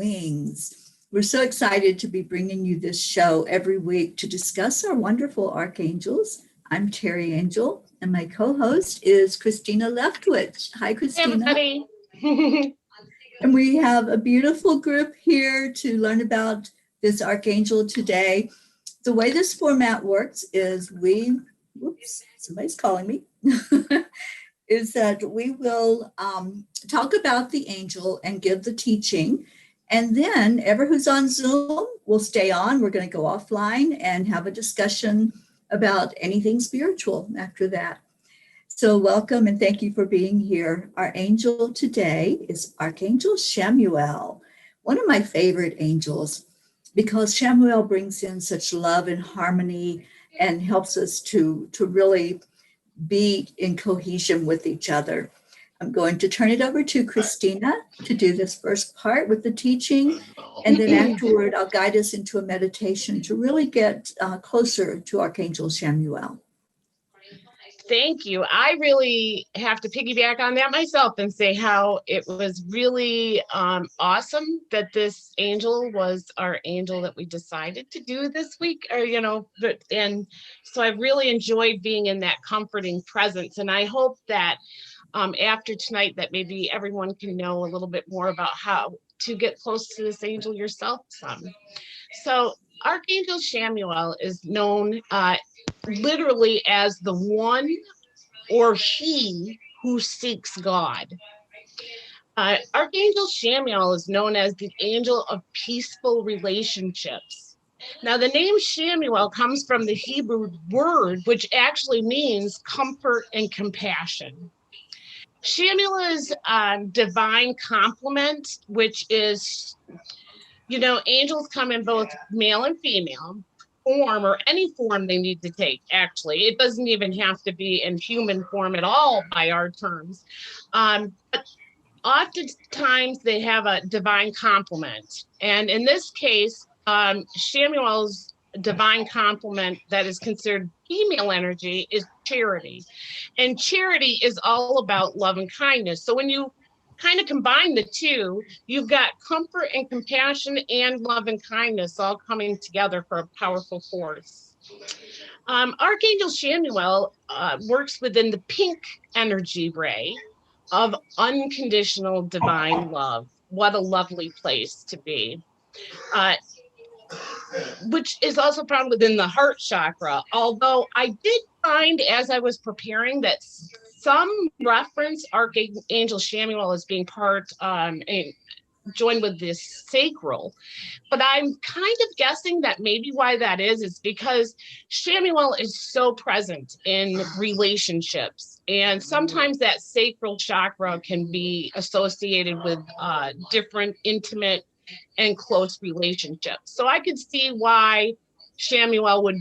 wings. We're so excited to be bringing you this show every week to discuss our wonderful archangels. I'm Teri Angel, and my co-host is Christina Leftwich. Hi, Christina. Hey, and we have a beautiful group here to learn about this archangel today. The way this format works is somebody's calling me, is that we will talk about the angel and give the teaching. And then everyone who's on Zoom will stay on. We're going to go offline and have a discussion about anything spiritual after that. So welcome and thank you for being here. Our angel today is Archangel Chamuel, one of my favorite angels, because Chamuel brings in such love and harmony and helps us to really be in cohesion with each other. I'm going to turn it over to Christina to do this first part with the teaching, and then afterward I'll guide us into a meditation to really get closer to Archangel Chamuel. Thank you. I really have to piggyback on that myself and say how it was really awesome that this angel was our angel that we decided to do this week, and so I really enjoyed being in that comforting presence. And I hope that after tonight that maybe everyone can know a little bit more about how to get close to this angel yourself some. So Archangel Chamuel is known literally as the one or he who seeks God. Archangel Chamuel is known as the angel of peaceful relationships. Now, the name Chamuel comes from the Hebrew word, which actually means comfort and compassion. Chamuel is divine complement, which is, angels come in both male and female form, or any form they need to take. Actually, it doesn't even have to be in human form at all by our terms, but oftentimes they have a divine complement, and in this case Chamuel's divine complement that is considered female energy is charity, and charity is all about love and kindness. So when you kind of combine the two, you've got comfort and compassion and love and kindness all coming together for a powerful force. Archangel Chamuel works within the pink energy ray of unconditional divine love. What a lovely place to be. Which is also found within the heart chakra. Although I did find as I was preparing that some reference Archangel Chamuel as being part joined with this sacral, but I'm kind of guessing that maybe why that is because Chamuel is so present in relationships, and sometimes that sacral chakra can be associated with different intimate and close relationships. So I could see why Chamuel would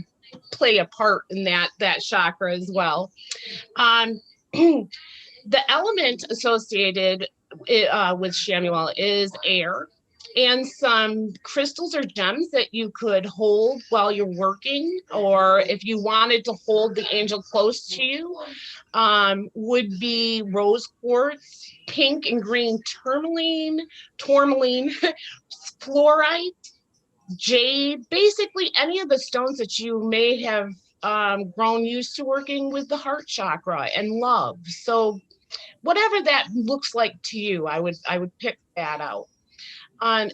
play a part in that chakra as well. The element associated with Chamuel is air, and some crystals or gems that you could hold while you're working, or if you wanted to hold the angel close to you, would be rose quartz, pink and green tourmaline, fluorite, jade, basically any of the stones that you may have grown used to working with the heart chakra and love. So whatever that looks like to you, I would pick that out.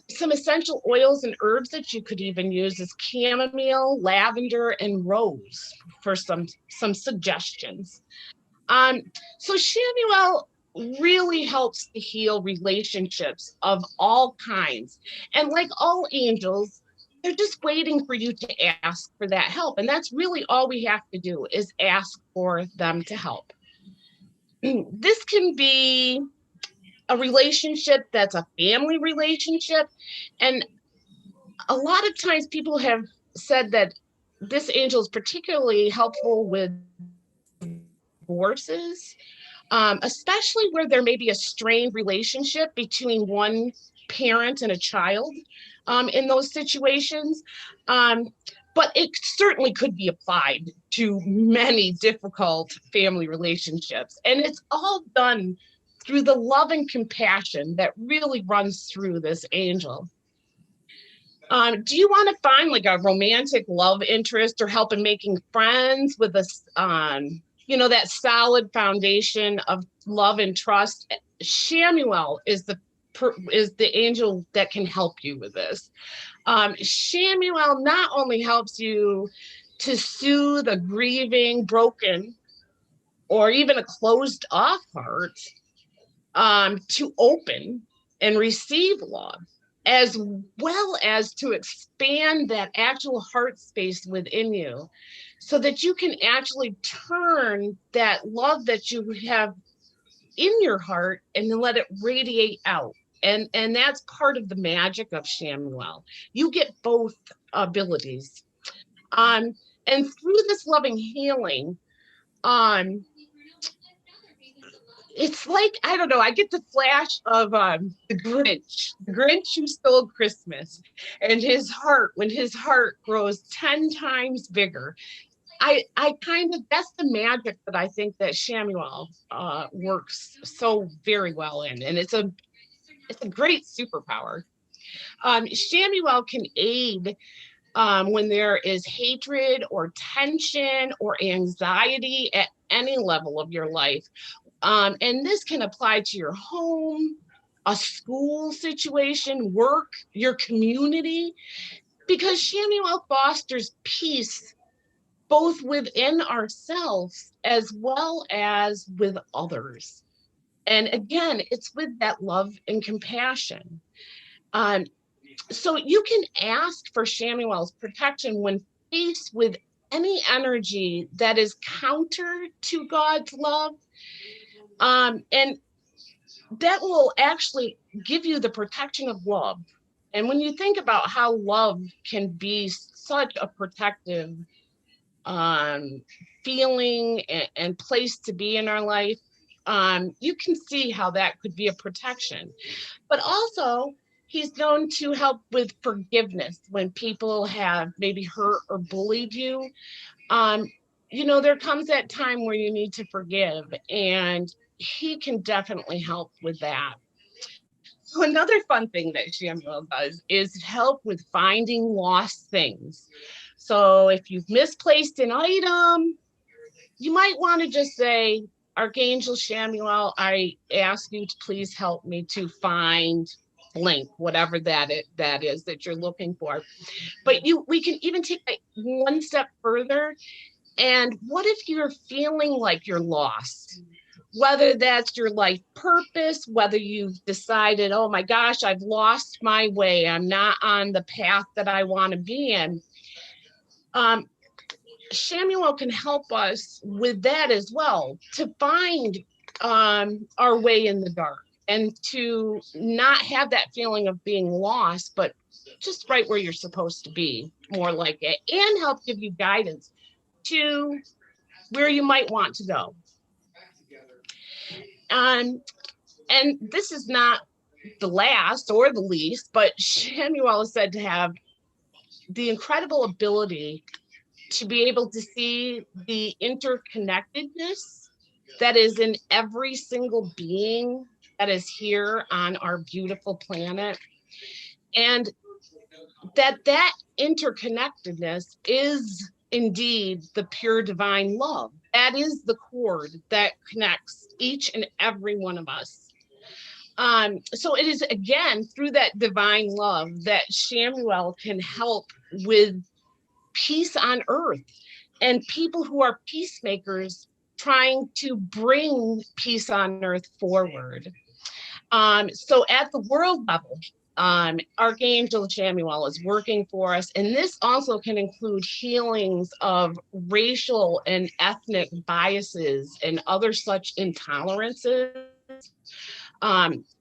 Some essential oils and herbs that you could even use is chamomile, lavender, and rose for some suggestions. So Chamuel really helps to heal relationships of all kinds. And like all angels, they're just waiting for you to ask for that help. And that's really all we have to do is ask for them to help. This can be a relationship that's a family relationship. And a lot of times people have said that this angel is particularly helpful with divorces, especially where there may be a strained relationship between one parent and a child in those situations. But it certainly could be applied to many difficult family relationships. And it's all done through the love and compassion that really runs through this angel. Do you want to find like a romantic love interest or help in making friends with us? That solid foundation of love and trust. Chamuel is the angel that can help you with this. Chamuel not only helps you to soothe a grieving, broken, or even a closed off heart, to open and receive love, as well as to expand that actual heart space within you so that you can actually turn that love that you have in your heart and then let it radiate out. And that's part of the magic of Chamuel. You get both abilities. Um, and through this loving healing, um, it's like, I don't know, I get the flash of the Grinch who stole Christmas, and his heart, when his heart grows 10 times bigger. I kind of, that's the magic that I think that Chamuel works so very well in. And it's a great superpower. Chamuel can aid when there is hatred or tension or anxiety at any level of your life. And this can apply to your home, a school situation, work, your community, because Chamuel fosters peace both within ourselves as well as with others. And again, it's with that love and compassion. Um, so you can ask for Chamuel's protection when faced with any energy that is counter to God's love. And that will actually give you the protection of love. And when you think about how love can be such a protective um, feeling and place to be in our life, you can see how that could be a protection. But also, he's known to help with forgiveness when people have maybe hurt or bullied you. Um, there comes that time where you need to forgive, and he can definitely help with that. So another fun thing that Chamuel does is help with finding lost things. So if you've misplaced an item, you might want to just say, Archangel Chamuel, I ask you to please help me to find blank, whatever that is that you're looking for. But we can even take that one step further. And what if you're feeling like you're lost? Whether that's your life purpose, whether you've decided, oh my gosh, I've lost my way, I'm not on the path that I want to be in. Chamuel can help us with that as well, to find our way in the dark and to not have that feeling of being lost, but just right where you're supposed to be, more like it, and help give you guidance to where you might want to go. And this is not the last or the least, but Chamuel is said to have the incredible ability to be able to see the interconnectedness that is in every single being that is here on our beautiful planet. And that interconnectedness is indeed the pure divine love. That is the cord that connects each and every one of us. So it is, again, through that divine love that Chamuel can help with peace on earth and people who are peacemakers trying to bring peace on earth forward. So at the world level, Archangel Chamuel is working for us, and this also can include healings of racial and ethnic biases and other such intolerances.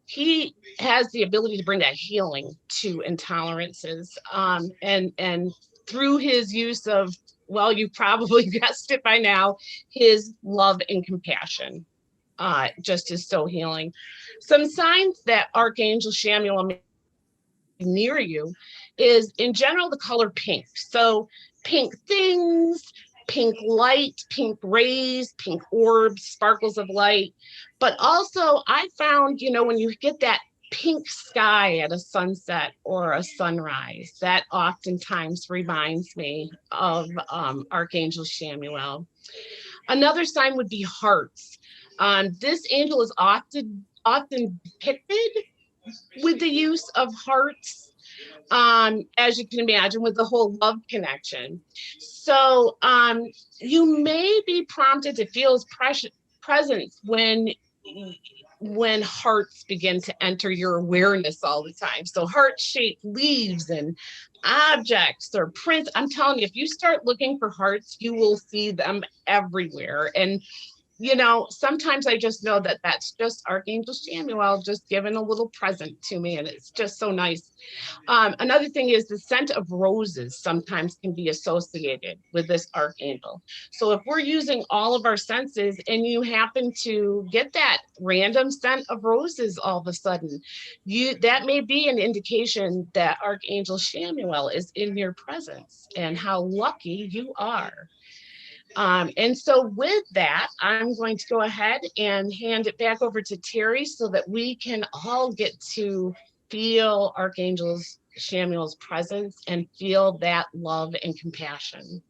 He has the ability to bring that healing to intolerances, and through his use of, well, you probably guessed it by now, his love and compassion just is so healing. Some signs that Archangel Chamuel may be near you is, in general, the color pink. So pink things, pink light, pink rays, pink orbs, sparkles of light. But also I found, when you get that pink sky at a sunset or a sunrise. That oftentimes reminds me of Archangel Chamuel. Another sign would be hearts. This angel is often depicted with the use of hearts, as you can imagine, with the whole love connection. So you may be prompted to feel his presence when hearts begin to enter your awareness all the time. So heart-shaped leaves and objects or prints. I'm telling you, if you start looking for hearts, you will see them everywhere. And sometimes I just know that that's just Archangel Chamuel just giving a little present to me, and it's just so nice. Another thing is the scent of roses sometimes can be associated with this archangel. So if we're using all of our senses and you happen to get that random scent of roses all of a sudden, that may be an indication that Archangel Chamuel is in your presence and how lucky you are. And so with that, I'm going to go ahead and hand it back over to Teri so that we can all get to feel Archangel Chamuel's presence and feel that love and compassion.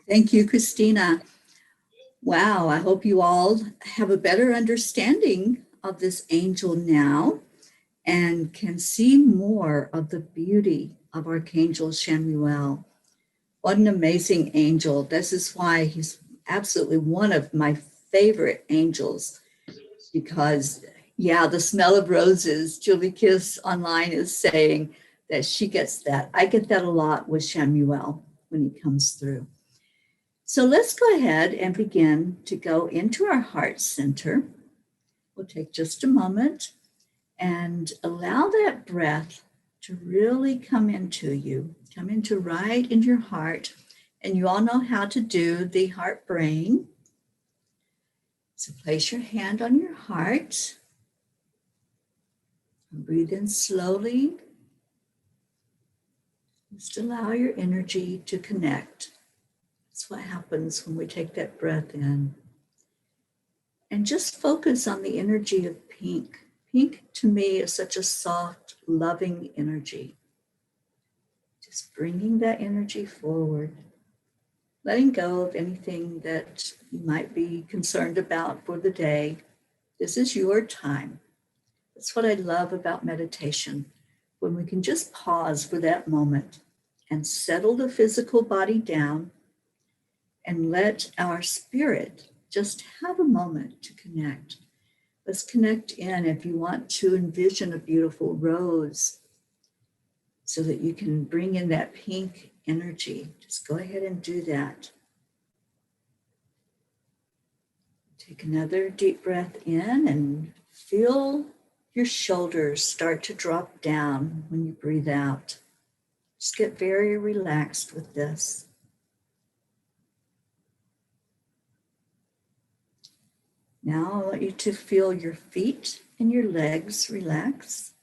Thank you, Christina. Wow, I hope you all have a better understanding of this angel now and can see more of the beauty of Archangel Chamuel. What an amazing angel. This is why he's absolutely one of my favorite angels, because the smell of roses, Julie Kiss online is saying that she gets that. I get that a lot with Chamuel when he comes through. So let's go ahead and begin to go into our heart center. We'll take just a moment and allow that breath to really come into you, come into right in your heart. And you all know how to do the heart brain. So place your hand on your heart and breathe in slowly. Just allow your energy to connect. That's what happens when we take that breath in. And just focus on the energy of pink. Pink to me is such a soft, loving energy. Just bringing that energy forward. Letting go of anything that you might be concerned about for the day. This is your time. That's what I love about meditation, when we can just pause for that moment and settle the physical body down and let our spirit just have a moment to connect. Let's connect in. If you want to envision a beautiful rose so that you can bring in that pink energy, just go ahead and do that. Take another deep breath in and feel your shoulders start to drop down when you breathe out. Just get very relaxed with this. Now I want you to feel your feet and your legs relax.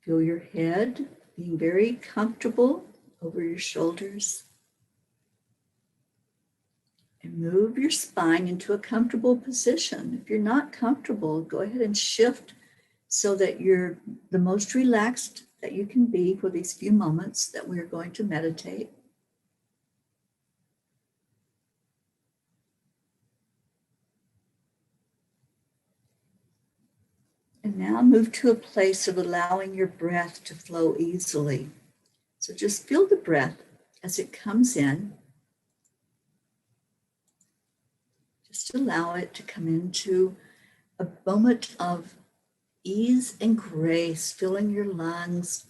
Feel your head being very comfortable over your shoulders. And move your spine into a comfortable position. If you're not comfortable, go ahead and shift so that you're the most relaxed that you can be for these few moments that we're going to meditate. And now move to a place of allowing your breath to flow easily. So just feel the breath as it comes in. Just allow it to come into a moment of ease and grace, filling your lungs,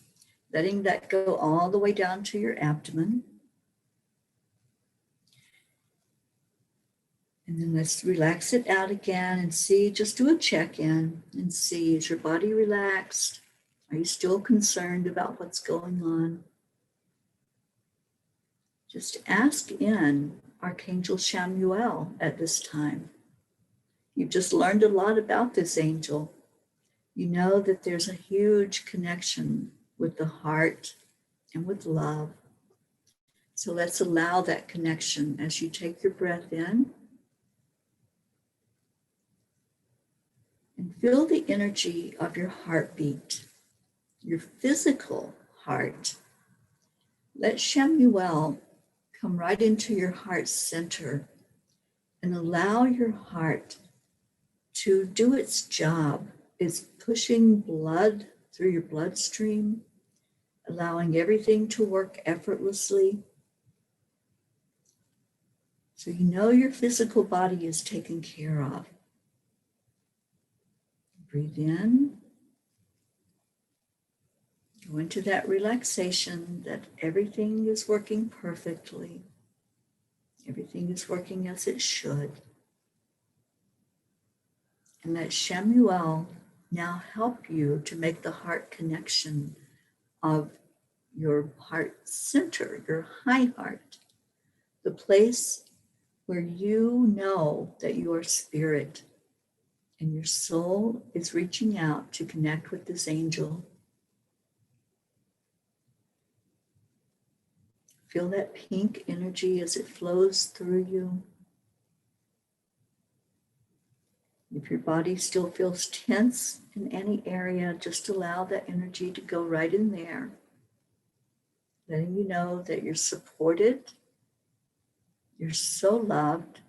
letting that go all the way down to your abdomen. And then let's relax it out again and see, just do a check-in and see, is your body relaxed? Are you still concerned about what's going on? Just ask in Archangel Chamuel at this time. You've just learned a lot about this angel. You know that there's a huge connection with the heart and with love. So let's allow that connection as you take your breath in and feel the energy of your heartbeat, your physical heart. Let Chamuel come right into your heart center and allow your heart to do its job. It's pushing blood through your bloodstream, allowing everything to work effortlessly. So you know your physical body is taken care of. Breathe in. Go into that relaxation that everything is working perfectly. Everything is working as it should. And let Chamuel now help you to make the heart connection of your heart center, your high heart, the place where you know that your spirit and your soul is reaching out to connect with this angel. Feel that pink energy as it flows through you. If your body still feels tense in any area, just allow that energy to go right in there, letting you know that you're supported, you're so loved,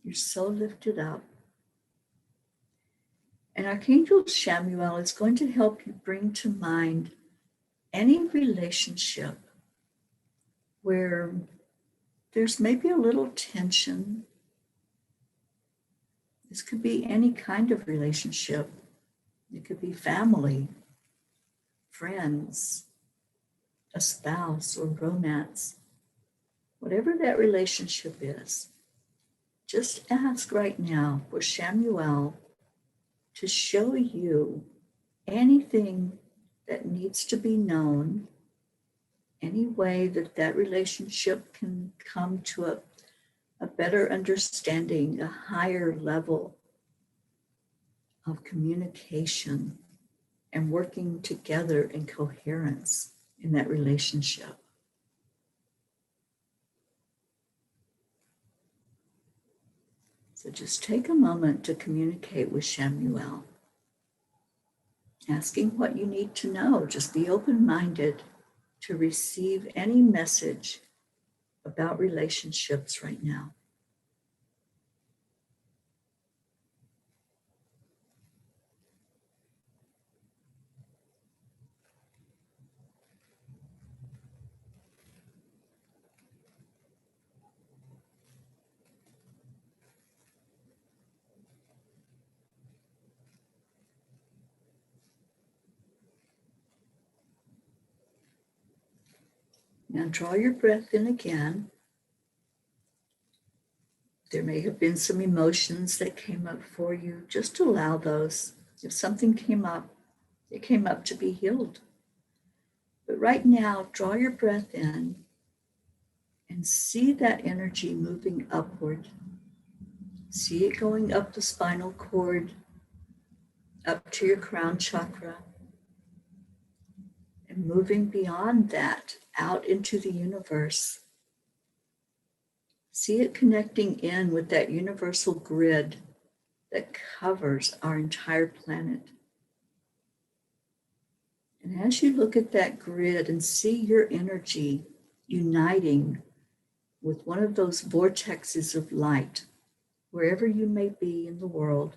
you're so lifted up. And Archangel Chamuel is going to help you bring to mind any relationship where there's maybe a little tension. This could be any kind of relationship. It could be family, friends, a spouse, or romance. Whatever that relationship is, just ask right now for Chamuel to show you anything that needs to be known, any way that that relationship can come to a better understanding, a higher level of communication and working together in coherence in that relationship. So just take a moment to communicate with Chamuel, asking what you need to know. Just be open-minded to receive any message about relationships right now. Now draw your breath in again. There may have been some emotions that came up for you. Just allow those. If something came up, it came up to be healed. But right now, draw your breath in and see that energy moving upward. See it going up the spinal cord, up to your crown chakra, and moving beyond that out into the universe. See it connecting in with that universal grid that covers our entire planet. And as you look at that grid and see your energy uniting with one of those vortexes of light, wherever you may be in the world,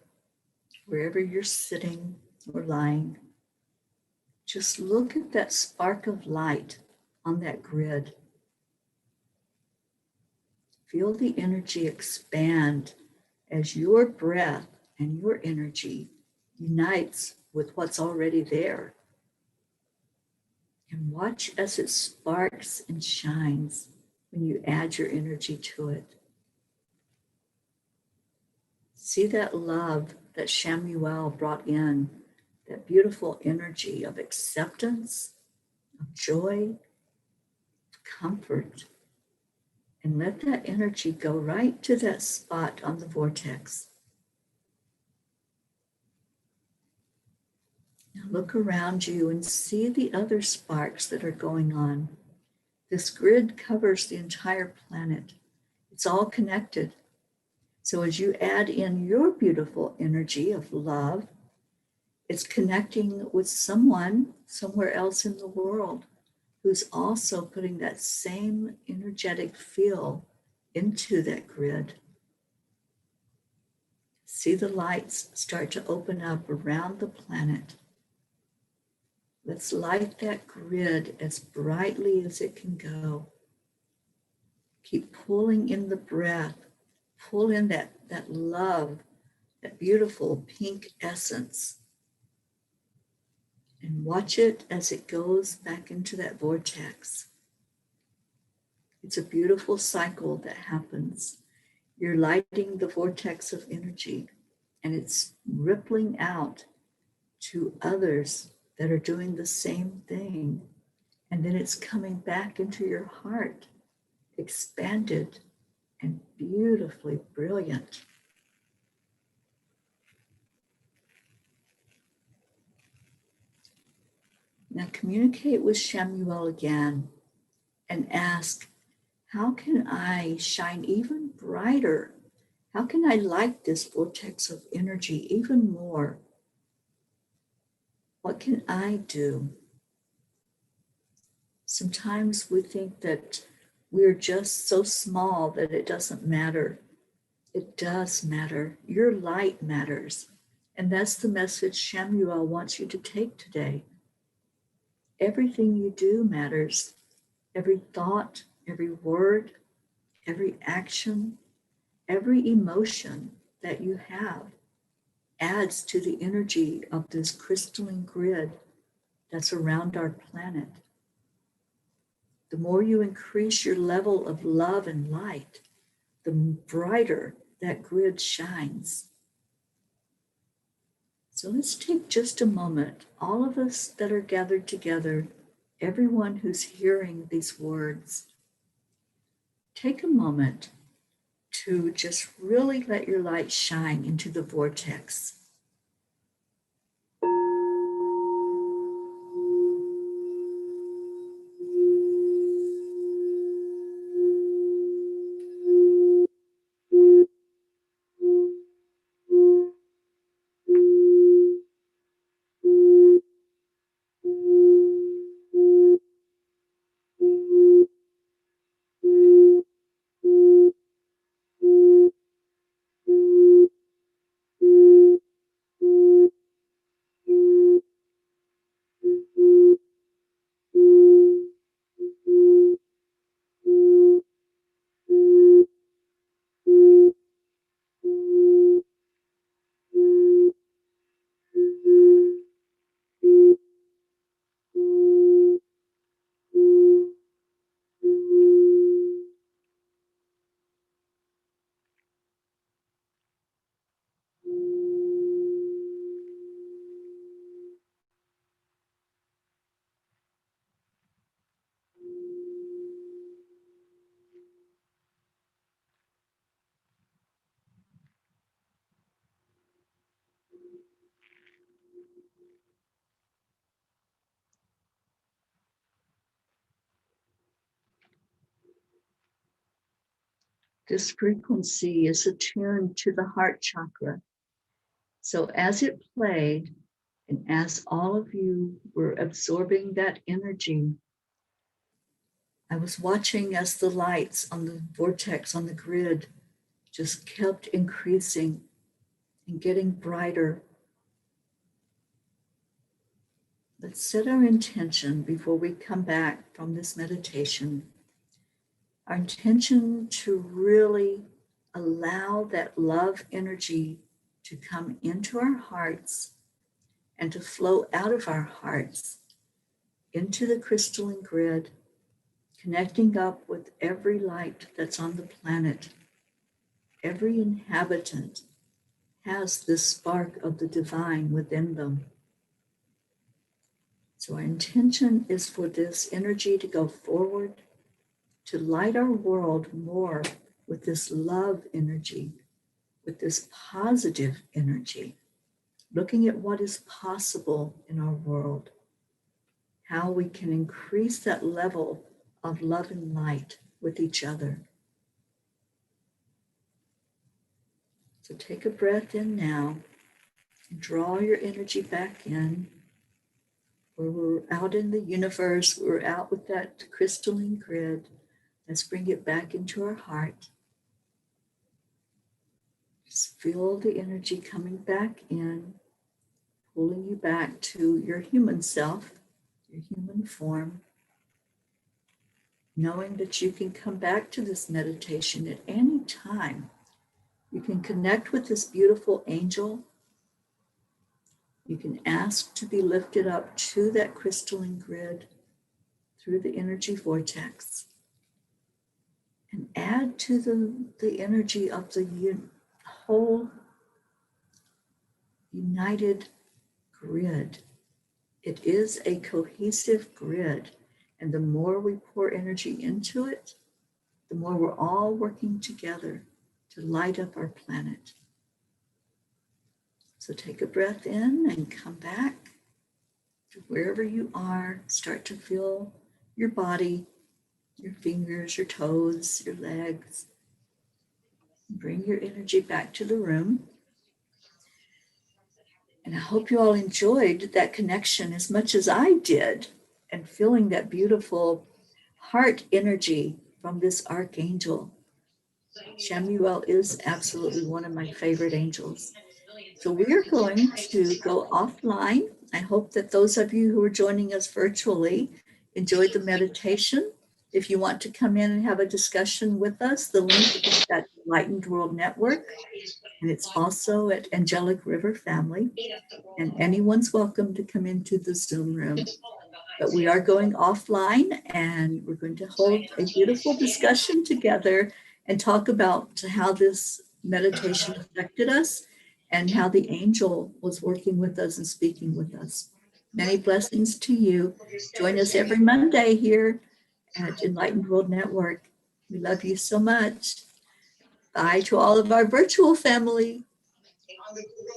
wherever you're sitting or lying, just look at that spark of light on that grid. Feel the energy expand as your breath and your energy unites with what's already there. And watch as it sparks and shines when you add your energy to it. See that love that Chamuel brought in, that beautiful energy of acceptance, of joy, of comfort. And let that energy go right to that spot on the vortex. Now look around you and see the other sparks that are going on. This grid covers the entire planet. It's all connected. So as you add in your beautiful energy of love, it's connecting with someone somewhere else in the world who's also putting that same energetic feel into that grid. See the lights start to open up around the planet. Let's light that grid as brightly as it can go. Keep pulling in the breath. Pull in that love, that beautiful pink essence. And watch it as it goes back into that vortex. It's a beautiful cycle that happens. You're lighting the vortex of energy, and it's rippling out to others that are doing the same thing. And then it's coming back into your heart, expanded and beautifully brilliant. Now communicate with Chamuel again and ask, how can I shine even brighter? How can I light this vortex of energy even more? What can I do? Sometimes we think that we're just so small that it doesn't matter. It does matter. Your light matters. And that's the message Chamuel wants you to take today. Everything you do matters. Every thought, every word, every action, every emotion that you have adds to the energy of this crystalline grid that's around our planet. The more you increase your level of love and light, the brighter that grid shines. So let's take just a moment, all of us that are gathered together, everyone who's hearing these words, take a moment to just really let your light shine into the vortex. This frequency is attuned to the heart chakra. So as it played, and as all of you were absorbing that energy, I was watching as the lights on the vortex on the grid just kept increasing and getting brighter. Let's set our intention before we come back from this meditation. Our intention to really allow that love energy to come into our hearts and to flow out of our hearts into the crystalline grid, connecting up with every light that's on the planet. Every inhabitant has this spark of the divine within them. So our intention is for this energy to go forward, to light our world more with this love energy, with this positive energy, looking at what is possible in our world, how we can increase that level of love and light with each other. So take a breath in now and draw your energy back in. Where we're out in the universe, we're out with that crystalline grid. Let's bring it back into our heart. Just feel the energy coming back in, pulling you back to your human self, your human form, knowing that you can come back to this meditation at any time. You can connect with this beautiful angel. You can ask to be lifted up to that crystalline grid through the energy vortex and add to the energy of the whole united grid. It is a cohesive grid, and the more we pour energy into it, the more we're all working together to light up our planet. So take a breath in and come back to wherever you are. Start to feel your body, your fingers, your toes, your legs. Bring your energy back to the room. And I hope you all enjoyed that connection as much as I did, and feeling that beautiful heart energy from this archangel. Chamuel is absolutely one of my favorite angels. So we are going to go offline. I hope that those of you who are joining us virtually enjoyed the meditation. If you want to come in and have a discussion with us, the link is at Enlightened World Network, and it's also at Angelic River Family, and anyone's welcome to come into the Zoom room. But we are going offline, and we're going to hold a beautiful discussion together and talk about how this meditation affected us and how the angel was working with us and speaking with us. Many blessings to you. Join us every Monday here at Enlightened World Network. We love you so much. Bye to all of our virtual family.